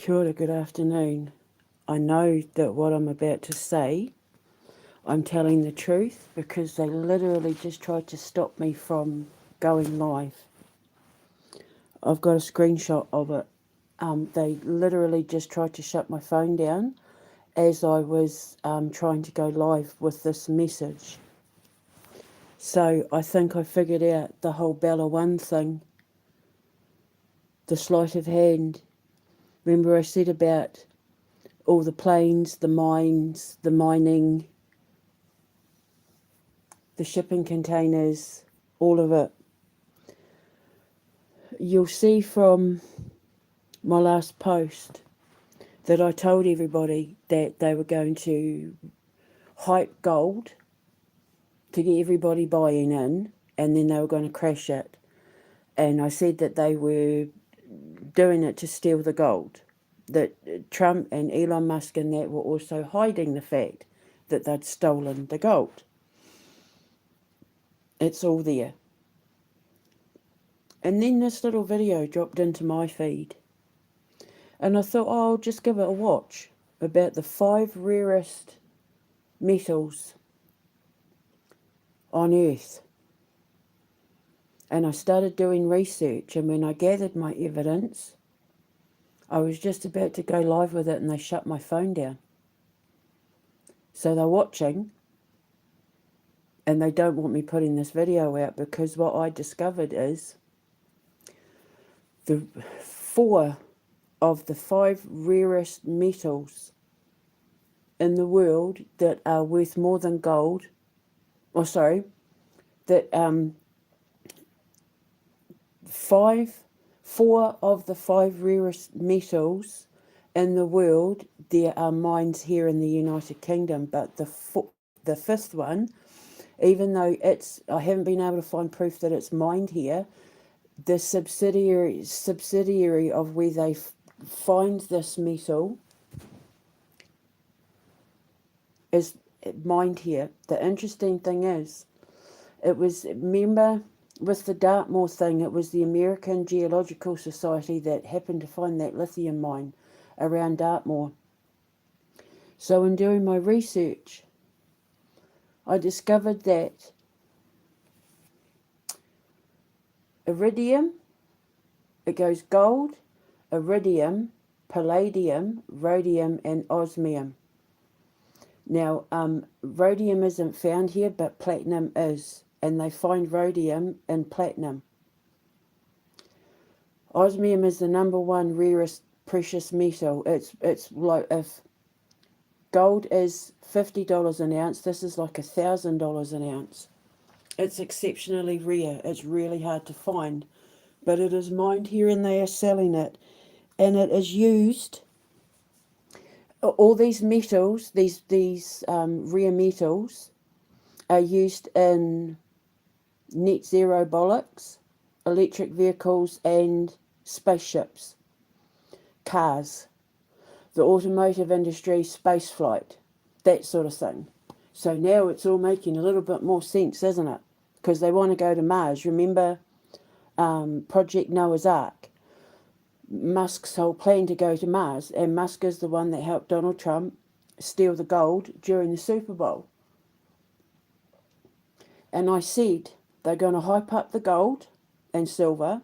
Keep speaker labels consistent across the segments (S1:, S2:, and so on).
S1: Kia ora, good afternoon. I know that what I'm about to say, I'm telling the truth because they literally just tried to stop me from going live. I've got a screenshot of it. They literally just tried to shut my phone down as I was trying to go live with this message. So I think I figured out the whole Bella One thing, the sleight of hand. Remember I said about all the planes, the mines, the mining, the shipping containers, all of it. You'll see from my last post that I told everybody that they were going to hype gold to get everybody buying in, and then they were going to crash it. And I said that they were doing it to steal the gold. That Trump and Elon Musk and that were also hiding the fact that they'd stolen the gold. It's all there. And then this little video dropped into my feed. And I thought, oh, I'll just give it a watch about the 5 rarest metals on Earth. And I started doing research, and when I gathered my evidence, I was just about to go live with it and they shut my phone down. So they're watching, and they don't want me putting this video out because what I discovered is the 4 of the 5 rarest metals in the world that are worth more than gold, that 4 of the 5 rarest metals in the world, there are mines here in the United Kingdom, but the 5th one, even though I haven't been able to find proof that it's mined here, the subsidiary of where they find this metal is mined here. The interesting thing is, remember with the Dartmoor thing, it was the American Geological Society that happened to find that lithium mine around Dartmoor. So in doing my research, I discovered that iridium, it goes gold, iridium, palladium, rhodium and osmium. Now, rhodium isn't found here, but platinum is, and they find rhodium in platinum. Osmium is the number 1 rarest precious metal. It's like if gold is $50 an ounce, this is like $1,000 an ounce. It's exceptionally rare. It's really hard to find, but it is mined here and they are selling it, and it is used. All these metals, these rare metals, are used in net zero bollocks, electric vehicles and spaceships, cars, the automotive industry, space flight, that sort of thing. So now it's all making a little bit more sense, isn't it? Because they want to go to Mars. Remember Project Noah's Ark? Musk's whole plan to go to Mars, and Musk is the one that helped Donald Trump steal the gold during the Super Bowl. And I said they're going to hype up the gold and silver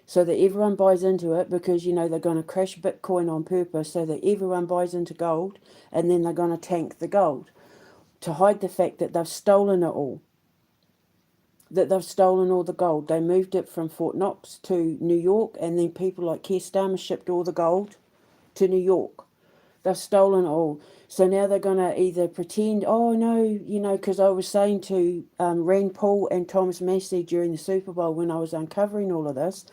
S1: so that everyone buys into it, because, they're going to crash Bitcoin on purpose so that everyone buys into gold, and then they're going to tank the gold to hide the fact that they've stolen it all. That they've stolen all the gold. They moved it from Fort Knox to New York, and then people like Keir Starmer shipped all the gold to New York. They've stolen it all. So now they're going to either pretend, oh no, because I was saying to Rand Paul and Thomas Massey during the Super Bowl when I was uncovering all of this,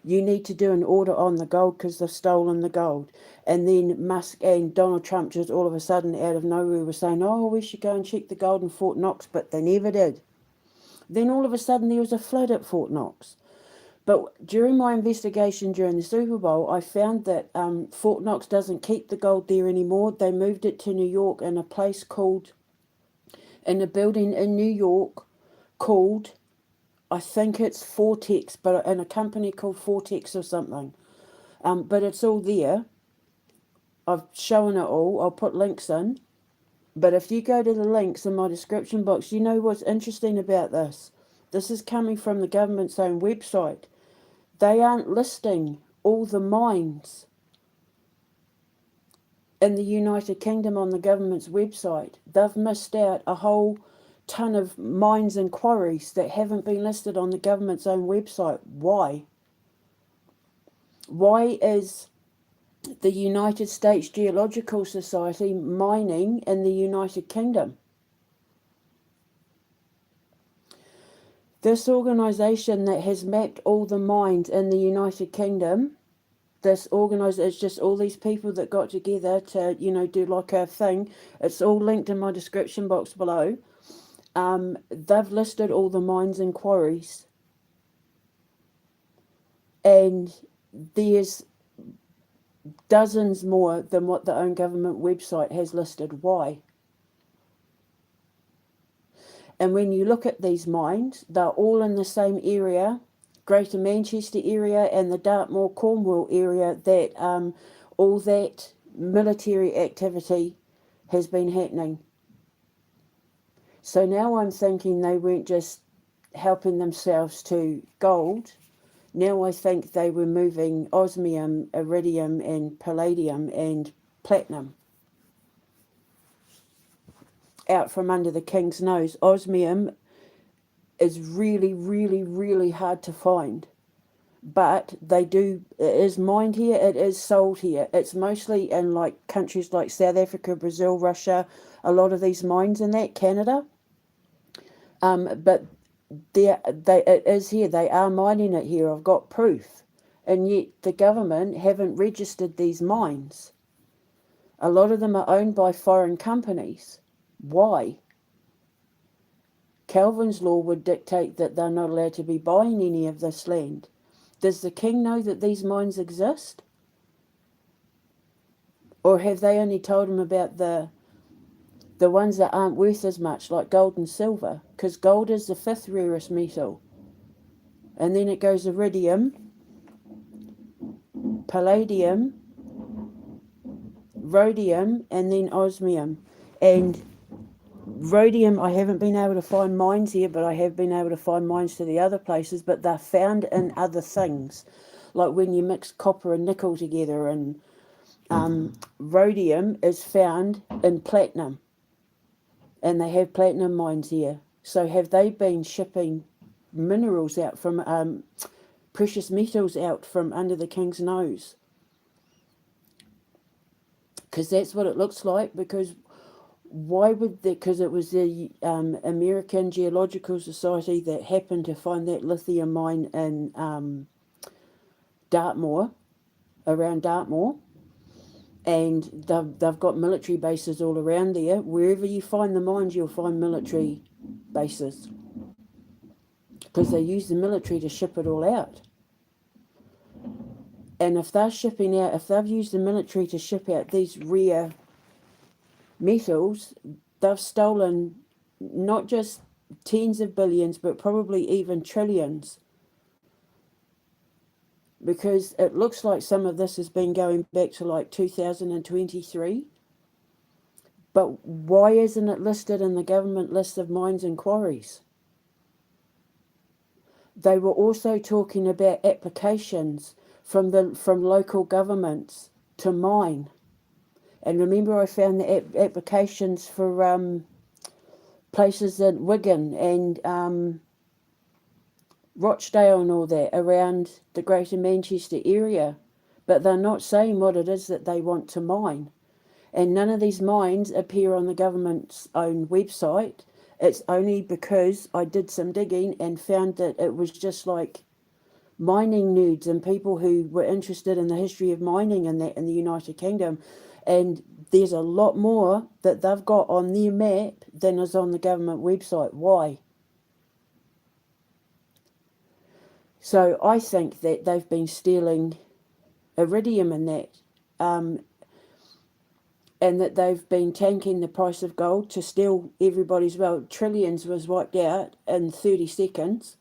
S1: you need to do an order on the gold because they've stolen the gold. And then Musk and Donald Trump just all of a sudden out of nowhere were saying, oh, we should go and check the gold in Fort Knox, but they never did. Then all of a sudden there was a flood at Fort Knox. But during my investigation during the Super Bowl, I found that Fort Knox doesn't keep the gold there anymore. They moved it to New York in a place called, in a building in New York called, I think it's Vortex, but in a company called Vortex or something. But it's all there. I've shown it all. I'll put links in. But if you go to the links in my description box, you know what's interesting about this? This is coming from the government's own website. They aren't listing all the mines in the United Kingdom on the government's website. They've missed out a whole ton of mines and quarries that haven't been listed on the government's own website. Why? Why is the United States Geological Society mining in the United Kingdom? This organisation that has mapped all the mines in the United Kingdom, it's just all these people that got together to, do like a thing. It's all linked in my description box below. They've listed all the mines and quarries. And there's dozens more than what the own government website has listed. Why? And when you look at these mines, they're all in the same area, Greater Manchester area and the Dartmoor, Cornwall area, that all that military activity has been happening. So now I'm thinking they weren't just helping themselves to gold. Now I think they were moving osmium, iridium and palladium and platinum out from under the king's nose. Osmium is really, really, really hard to find. But it is mined here, it is sold here. It's mostly in like countries like South Africa, Brazil, Russia, a lot of these mines in that, Canada. But it is here, they are mining it here, I've got proof. And yet the government haven't registered these mines. A lot of them are owned by foreign companies. Why? Calvin's law would dictate that they're not allowed to be buying any of this land. Does the king know that these mines exist? Or have they only told him about the ones that aren't worth as much, like gold and silver? Because gold is the 5th rarest metal. And then it goes iridium, palladium, rhodium, and then osmium. And rhodium, I haven't been able to find mines here, but I have been able to find mines to the other places, but they're found in other things, like when you mix copper and nickel together. And rhodium is found in platinum, and they have platinum mines here. So have they been shipping minerals out from precious metals out from under the king's nose? Because that's what it looks like. Because why would they? Because it was the American Geological Society that happened to find that lithium mine in Dartmoor, around Dartmoor, and they've got military bases all around there. Wherever you find the mines, you'll find military bases, because they use the military to ship it all out. And if they're shipping out, if they've used the military to ship out these rare metals, they've stolen not just tens of billions, but probably even trillions. Because it looks like some of this has been going back to like 2023. But why isn't it listed in the government list of mines and quarries? They were also talking about applications from local governments to mine. And remember, I found the applications for places in Wigan and Rochdale and all that around the Greater Manchester area. But they're not saying what it is that they want to mine. And none of these mines appear on the government's own website. It's only because I did some digging and found that it was just like mining nerds and people who were interested in the history of mining in the United Kingdom. And there's a lot more that they've got on their map than is on the government website. Why? So I think that they've been stealing iridium in that, and that they've been tanking the price of gold to steal everybody's wealth. Trillions was wiped out in 30 seconds.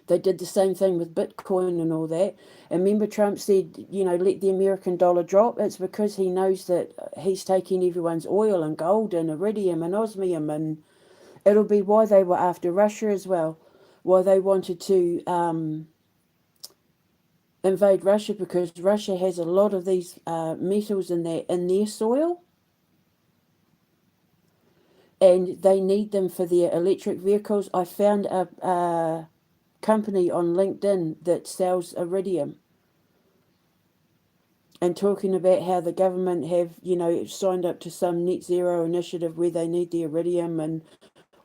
S1: They did the same thing with Bitcoin and all that. And remember, Trump said, let the American dollar drop. It's because he knows that he's taking everyone's oil and gold and iridium and osmium, and it'll be why they were after Russia as well. Why they wanted to invade Russia, because Russia has a lot of these metals in their soil, and they need them for their electric vehicles. I found a company on LinkedIn that sells iridium, and talking about how the government have, signed up to some net zero initiative where they need the iridium and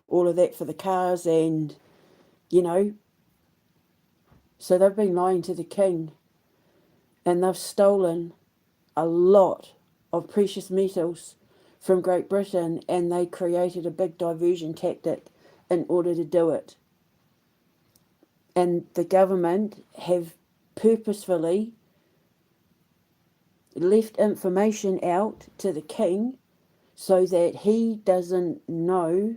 S1: all of that for the cars, and, so they've been lying to the king, and they've stolen a lot of precious metals from Great Britain, and they created a big diversion tactic in order to do it. And the government have purposefully left information out to the king so that he doesn't know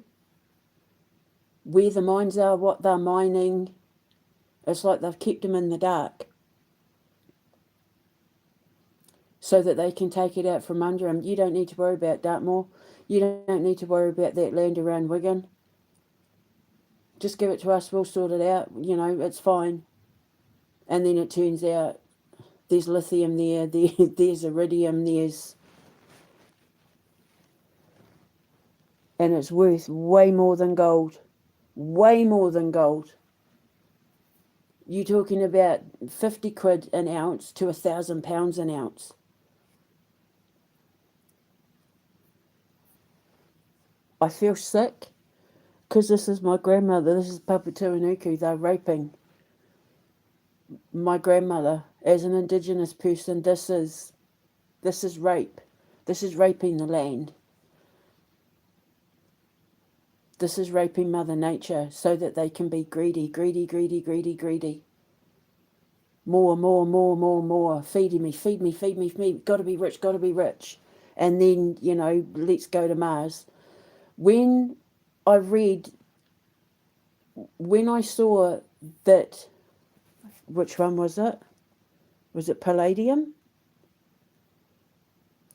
S1: where the mines are, what they're mining. It's like they've kept him in the dark so that they can take it out from under him. You don't need to worry about Dartmoor. You don't need to worry about that land around Wigan. Just give it to us, we'll sort it out. It's fine. And then it turns out there's lithium there's iridium, and it's worth way more than gold. Way more than gold. You're talking about 50 quid an ounce to £1,000 an ounce. I feel sick because this is my grandmother. This is Papatūānuku. They're raping my grandmother as an Indigenous person. This is rape. This is raping the land. This is raping Mother Nature so that they can be greedy, greedy, greedy, greedy, greedy. More, more, more, more, more. Feeding me, feed me, feed me, feed me. Got to be rich, got to be rich. And then, let's go to Mars. When I saw that, which one was it? Was it palladium?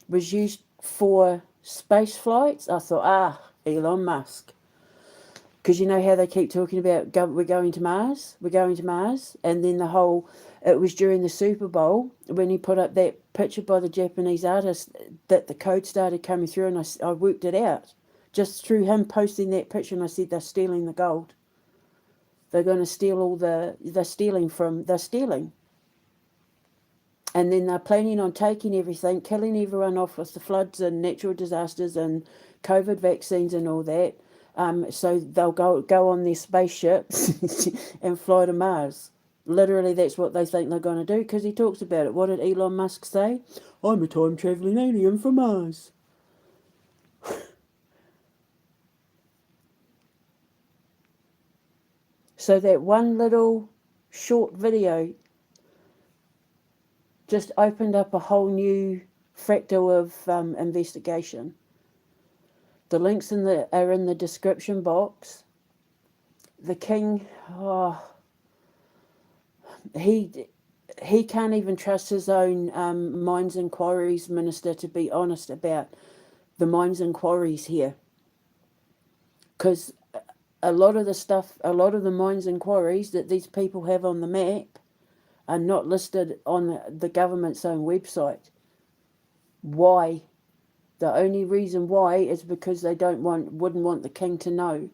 S1: Was used for space flights? I thought, Elon Musk. Because you know how they keep talking about we're going to Mars? We're going to Mars. And then it was during the Super Bowl when he put up that picture by the Japanese artist that the code started coming through, and I worked it out. Just through him posting that picture, and I said, they're stealing the gold. They're going to steal they're stealing. And then they're planning on taking everything, killing everyone off with the floods and natural disasters and COVID vaccines and all that. So they'll go on their spaceships and fly to Mars. Literally, that's what they think they're going to do, because he talks about it. What did Elon Musk say? I'm a time-travelling alien from Mars. So that one little short video just opened up a whole new fractal of investigation. The links are in the description box. The king, he can't even trust his own mines and quarries minister to be honest about the mines and quarries here. Because a lot of the mines and quarries that these people have on the map are not listed on the government's own website. Why? The only reason why is because they wouldn't want the king to know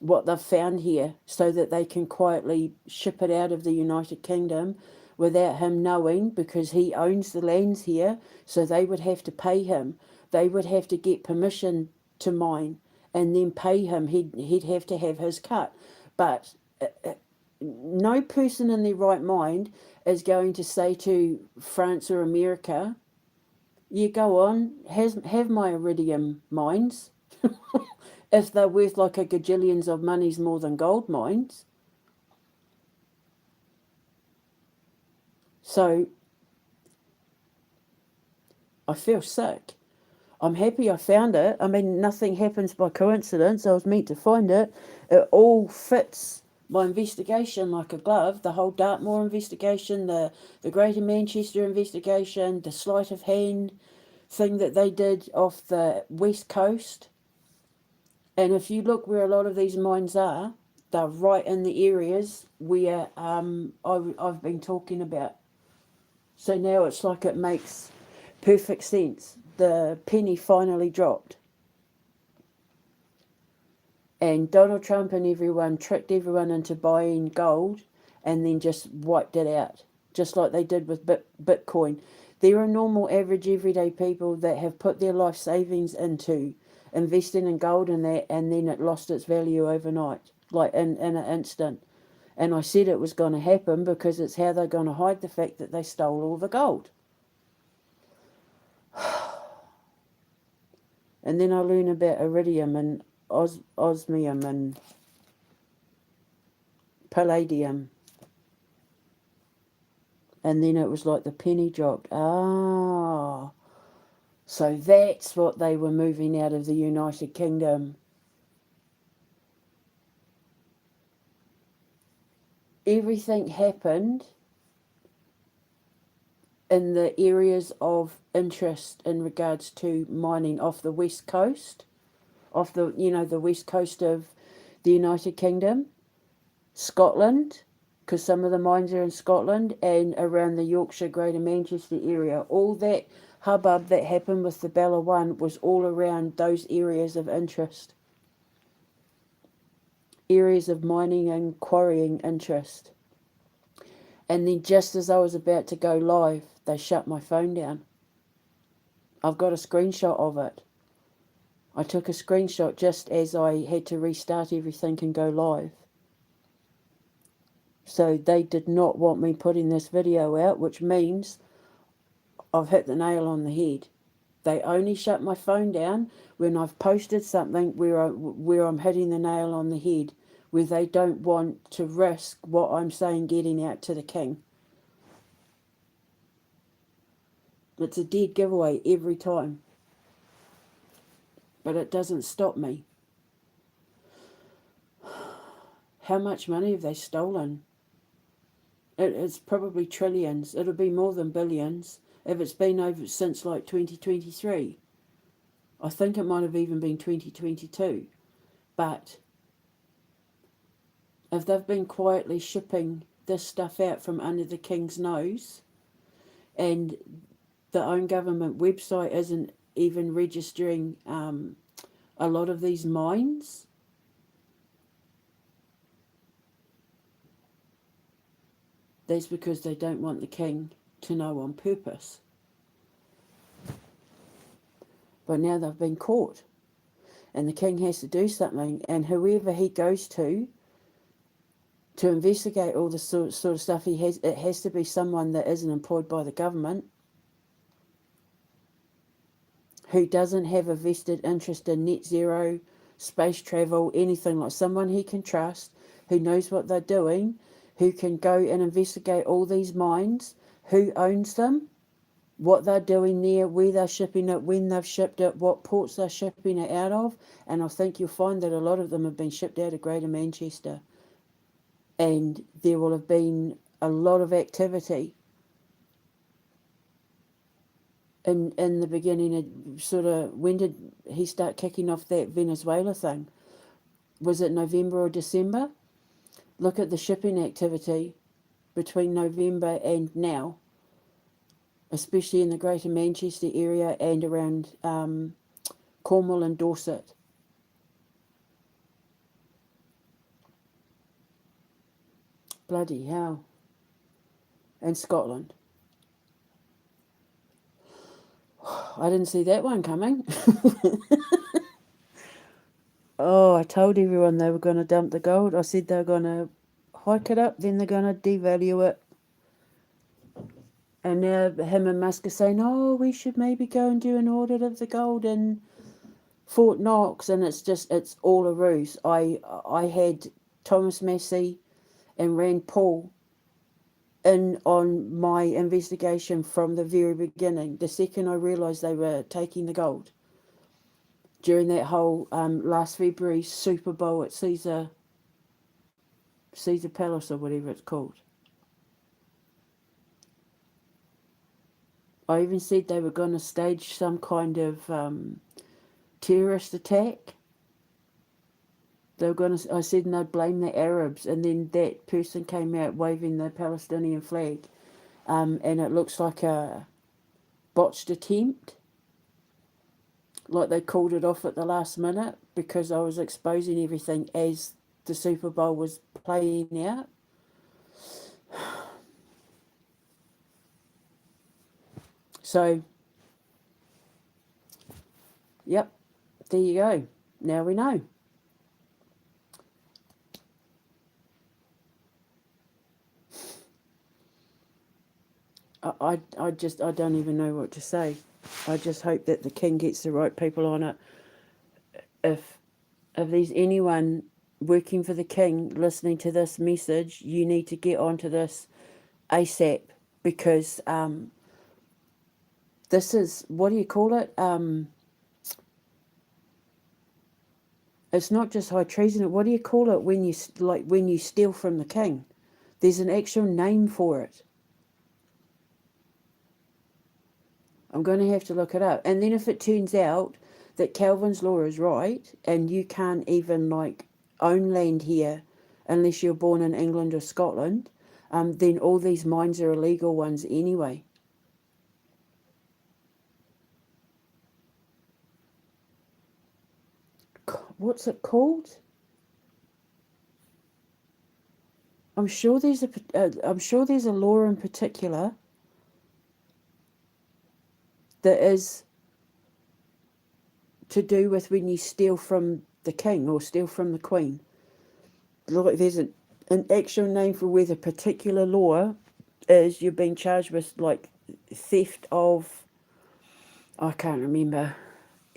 S1: what they've found here, so that they can quietly ship it out of the United Kingdom without him knowing, because he owns the lands here. So they would have to pay him. They would have to get permission to mine and then pay him. He'd have to have his cut. But no person in their right mind is going to say to France or America, you go on, have my iridium mines, if they're worth like a gajillions of monies more than gold mines. So I feel sick. I'm happy I found it. I mean, nothing happens by coincidence. I was meant to find it. It all fits my investigation like a glove, the whole Dartmoor investigation, the Greater Manchester investigation, the sleight of hand thing that they did off the west coast. And if you look where a lot of these mines are, they're right in the areas where I've been talking about. So now it's like it makes perfect sense. The penny finally dropped. And Donald Trump and everyone tricked everyone into buying gold and then just wiped it out, just like they did with Bitcoin. There are normal, average, everyday people that have put their life savings into investing in gold and that, and then it lost its value overnight, like in an instant. And I said it was going to happen because it's how they're going to hide the fact that they stole all the gold. And then I learn about iridium and osmium and palladium. And then it was like the penny dropped. Ah, so that's what they were moving out of the United Kingdom. Everything happened in the areas of interest in regards to mining off the west coast, off the the west coast of the United Kingdom, Scotland, because some of the mines are in Scotland, and around the Yorkshire, Greater Manchester area. All that hubbub that happened with the Bella One was all around those areas of interest. Areas of mining and quarrying interest. And then just as I was about to go live, they shut my phone down. I've got a screenshot of it. I took a screenshot just as I had to restart everything and go live. So they did not want me putting this video out, which means I've hit the nail on the head. They only shut my phone down when I've posted something where I'm hitting the nail on the head, where they don't want to risk what I'm saying getting out to the king. It's a dead giveaway every time. But it doesn't stop me. How much money have they stolen? It's probably trillions. It'll be more than billions if it's been over since like 2023. I think it might have even been 2022. But if they've been quietly shipping this stuff out from under the king's nose, and the own government website isn't even registering a lot of these mines, that's because they don't want the king to know on purpose. But now they've been caught, and the king has to do something, and whoever he goes to investigate all the sort of stuff it has to be someone that isn't employed by the government, who doesn't have a vested interest in net zero, space travel, anything, like someone he can trust, who knows what they're doing, who can go and investigate all these mines, who owns them, what they're doing there, where they're shipping it, when they've shipped it, what ports they're shipping it out of. And I think you'll find that a lot of them have been shipped out of Greater Manchester. And there will have been a lot of activity in the beginning. Sort of, when did he start kicking off that Venezuela thing? Was it November or December? Look at the shipping activity between November and now, especially in the Greater Manchester area and around Cornwall and Dorset. Bloody hell. And Scotland. I didn't see that one coming. Oh, I told everyone they were going to dump the gold. I said they were going to hike it up, then they're going to devalue it. And now him and Musk are saying, oh, we should maybe go and do an audit of the gold in Fort Knox. And it's all a ruse. I had Thomas Massey and Rand Paul in on my investigation from the very beginning. The second I realised they were taking the gold, during that whole last February Super Bowl at Caesar Caesar Palace or whatever it's called. I even said they were going to stage some kind of terrorist attack. They were going to. I said, and they'd blame the Arabs, and then that person came out waving the Palestinian flag, and it looks like a botched attempt. Like they called it off at the last minute because I was exposing everything as the Super Bowl was playing out. So, yep, there you go. Now we know. I don't even know what to say. I just hope that the king gets the right people on it. If there's anyone working for the king listening to this message, you need to get onto this ASAP because this is, what do you call it? It's not just high treason. What do you call it when you steal from the king? There's an actual name for it. I'm going to have to look it up. And then if it turns out that Calvin's law is right and you can't even own land here unless you're born in England or Scotland, then all these mines are illegal ones anyway. What's it called? I'm sure there's a law in particular that is to do with when you steal from the king or steal from the queen. Like there's an actual name for where the particular law is. You're being charged with theft of. I can't remember.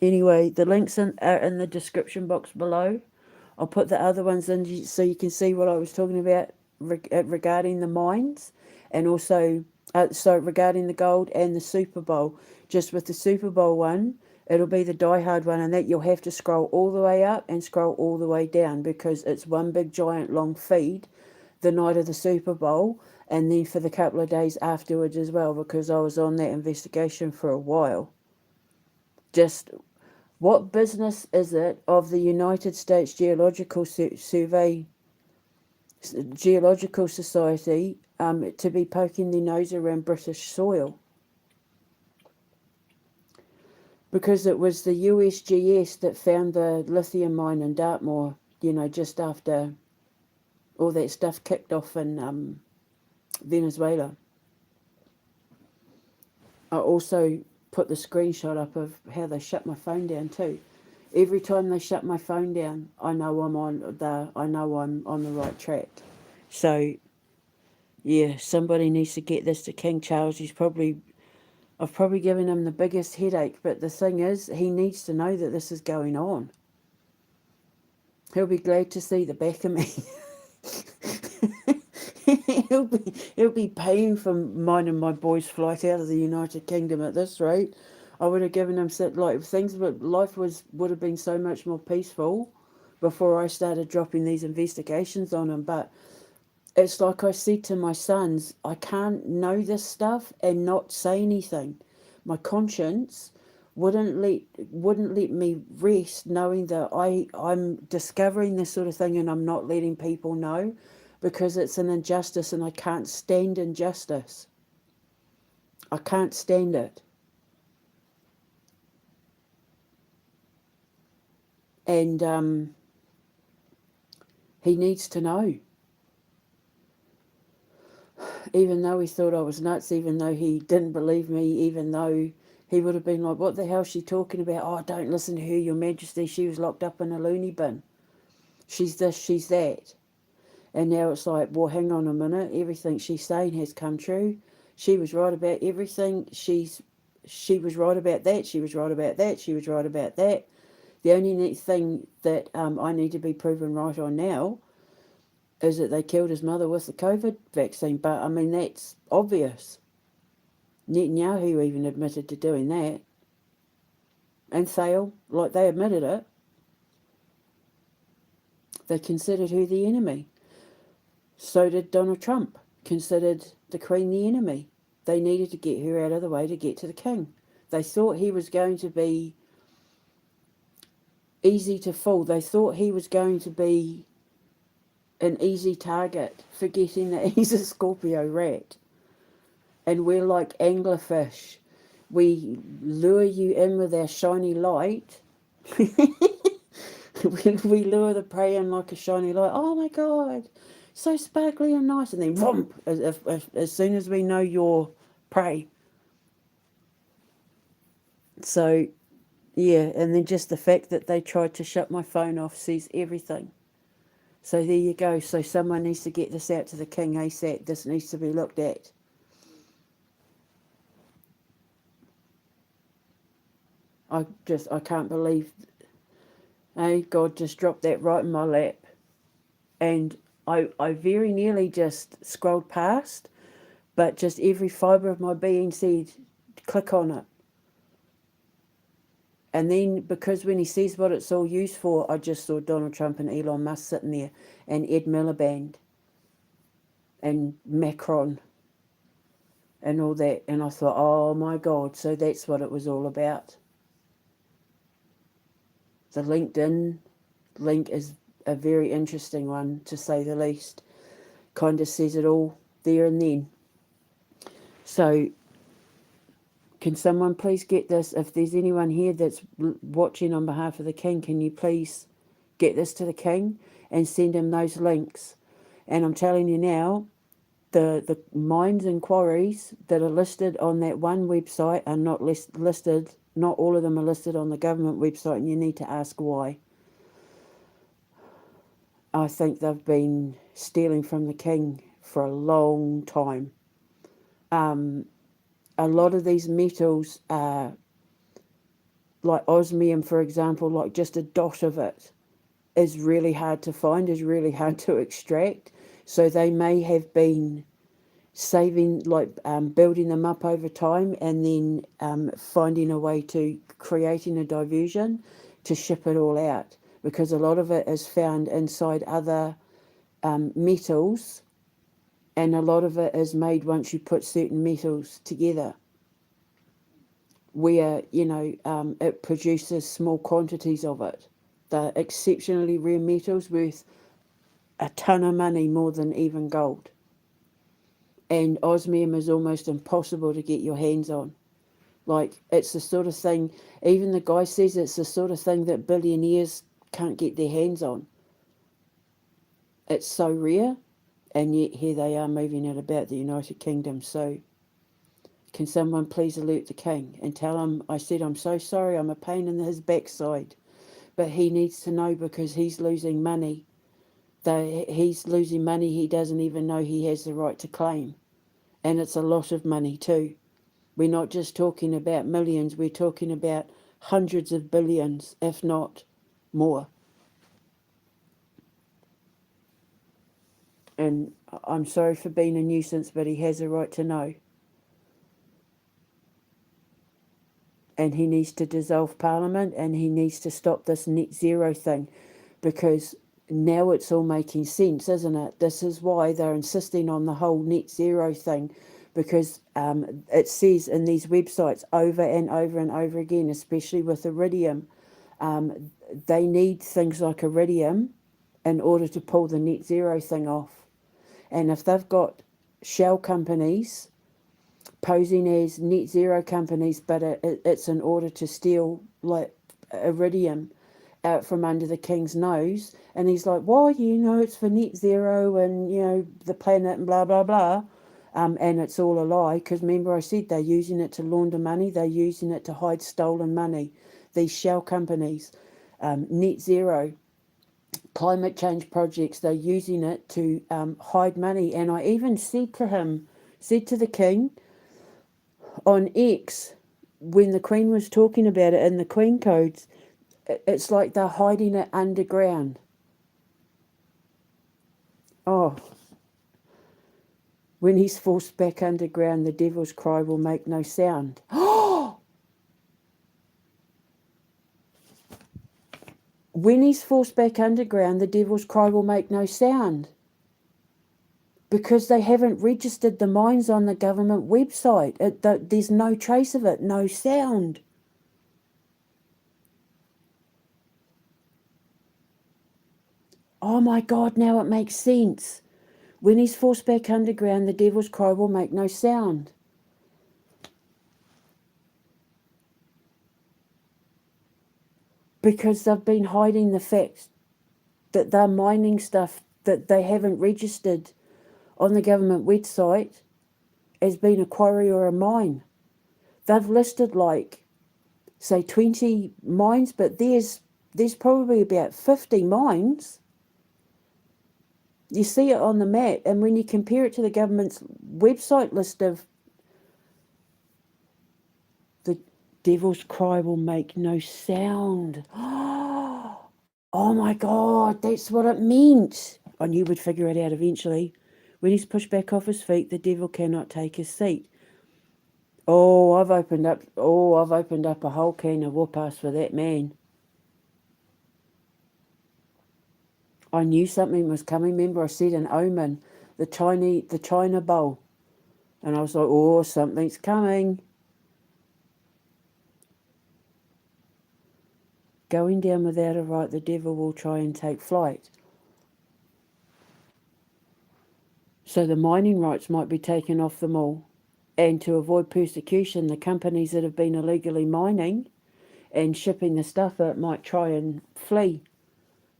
S1: Anyway, the links are in the description box below. I'll put the other ones in so you can see what I was talking about regarding the mines and also regarding the gold and the Super Bowl. Just with the Super Bowl one, it'll be the Die Hard one, and that you'll have to scroll all the way up and scroll all the way down because it's one big giant long feed the night of the Super Bowl and then for the couple of days afterwards as well because I was on that investigation for a while. Just what business is it of the United States Geological Geological Society to be poking their nose around British soil? Because it was the USGS that found the lithium mine in Dartmoor, just after all that stuff kicked off in Venezuela. I also put the screenshot up of how they shut my phone down too. Every time they shut my phone down, I know I'm on the right track. So, yeah, somebody needs to get this to King Charles. I've probably given him the biggest headache, but the thing is, he needs to know that this is going on. He'll be glad to see the back of me. he'll be paying for mine and my boy's flight out of the United Kingdom at this rate. I would have given him things, but life would have been so much more peaceful before I started dropping these investigations on him. But it's like I said to my sons, I can't know this stuff and not say anything. My conscience wouldn't let me rest knowing that I'm discovering this sort of thing and I'm not letting people know because it's an injustice and I can't stand injustice. I can't stand it. And he needs to know. Even though he thought I was nuts, even though he didn't believe me, even though he would have been like, what the hell is she talking about? Oh, don't listen to her, Your Majesty. She was locked up in a loony bin. She's this, she's that. And now it's like, well, hang on a minute. Everything she's saying has come true. She was right about everything. She was right about that. She was right about that. She was right about that. The only thing that I need to be proven right on now is that they killed his mother with the COVID vaccine. But, I mean, that's obvious. Netanyahu even admitted to doing that. And Thale, they admitted it. They considered her the enemy. So did Donald Trump. Considered the Queen the enemy. They needed to get her out of the way to get to the king. They thought he was going to be easy to fool. They thought he was going to be an easy target, forgetting that he's a Scorpio rat. And we're like anglerfish. We lure you in with our shiny light. we lure the prey in like a shiny light. Oh my God, so sparkly and nice. And then, boom, as soon as we know you're prey. So, yeah, and then just the fact that they tried to shut my phone off says everything. So there you go. So someone needs to get this out to the king ASAP. This needs to be looked at. I can't believe, God just dropped that right in my lap. And I very nearly just scrolled past, but just every fibre of my being said, click on it. And then, because when he says what it's all used for, I just saw Donald Trump and Elon Musk sitting there, and Ed Miliband, and Macron, and all that. And I thought, oh my God, so that's what it was all about. The LinkedIn link is a very interesting one, to say the least. Kind of says it all there and then. So, can someone please get this? If there's anyone here that's watching on behalf of the king, can you please get this to the king and send him those links? And I'm telling you now, the mines and quarries that are listed on that one website are not listed. Not all of them are listed on the government website, and you need to ask why. I think they've been stealing from the king for a long time. A lot of these metals are, like osmium, for example, like just a dot of it is really hard to find, is really hard to extract. So they may have been saving, like building them up over time, and then finding a way to creating a diversion to ship it all out, because a lot of it is found inside other metals, and a lot of it is made once you put certain metals together, where it produces small quantities of it. They're exceptionally rare metals worth a ton of money, more than even gold. And osmium is almost impossible to get your hands on. Like, it's the sort of thing, even the guy says it's the sort of thing that billionaires can't get their hands on. It's so rare, and yet here they are moving it about the United Kingdom. So can someone please alert the king and tell him I said I'm so sorry, I'm a pain in his backside. But he needs to know, because he's losing money. He's losing money he doesn't even know he has the right to claim. And it's a lot of money too. We're not just talking about millions, we're talking about hundreds of billions, if not more. And I'm sorry for being a nuisance, but he has a right to know. And he needs to dissolve Parliament, and he needs to stop this net zero thing, because now it's all making sense, isn't it? This is why they're insisting on the whole net zero thing, because it says in these websites over and over and over again, especially with Iridium, they need things like Iridium in order to pull the net zero thing off. And if they've got shell companies posing as net zero companies, but it's in order to steal, like, Iridium out from under the king's nose, and he's like, well, it's for net zero and the planet and blah blah blah, and it's all a lie, because remember I said they're using it to launder money, they're using it to hide stolen money, these shell companies. Net zero, climate change projects, they're using it to hide money. And I even said to the king on X, when the Queen was talking about it in the Queen codes, it's like they're hiding it underground. Oh, when he's forced back underground, the devil's cry will make no sound. When he's forced back underground, the devil's cry will make no sound. Because they haven't registered the mines on the government website. There's no trace of it, no sound. Oh my God, now it makes sense. When he's forced back underground, the devil's cry will make no sound. Because they've been hiding the fact that they're mining stuff that they haven't registered on the government website as being a quarry or a mine. They've listed like, say, 20 mines, but there's probably about 50 mines. You see it on the map, and when you compare it to the government's website list of the devil's cry will make no sound. Oh my God, that's what it meant. I knew we'd figure it out eventually. When he's pushed back off his feet, the devil cannot take his seat. Oh, I've opened up a whole can of whoop-ass for that man. I knew something was coming. Remember, I said an omen, the China bowl. And I was like, oh, something's coming. Going down without a right, the devil will try and take flight. So the mining rights might be taken off them all. And to avoid persecution, the companies that have been illegally mining and shipping the stuff out might try and flee,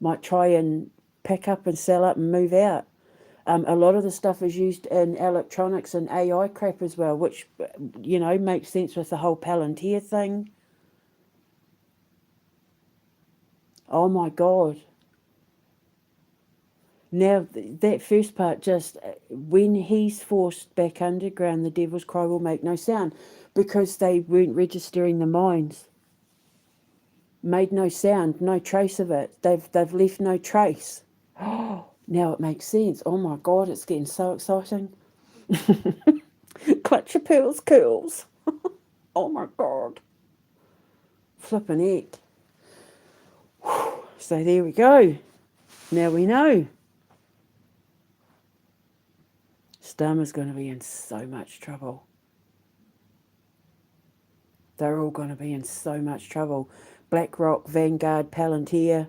S1: might try and pack up and sell up and move out. A lot of the stuff is used in electronics and AI crap as well, which, makes sense with the whole Palantir thing. Oh my God. Now, that first part, just when he's forced back underground, the devil's cry will make no sound because they weren't registering the mines. Made no sound, no trace of it. They've left no trace. Oh, now it makes sense. Oh my God, it's getting so exciting. Clutch your pearls, curls. Oh my God. Flippin' heck. So there we go. Now we know. Starmer's going to be in so much trouble. They're all going to be in so much trouble. BlackRock, Vanguard, Palantir,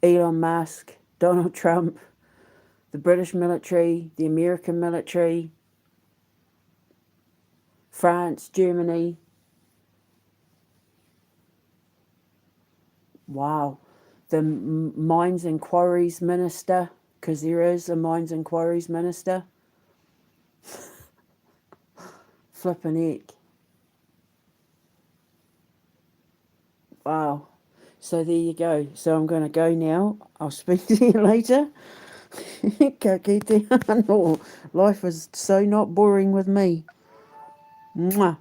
S1: Elon Musk, Donald Trump, the British military, the American military, France, Germany. Wow. The Mines and Quarries Minister, because there is a Mines and Quarries Minister. Flippin' heck. Wow. So there you go. So I'm going to go now. I'll speak to you later. Ka kite anō. Life is so not boring with me. Mwah.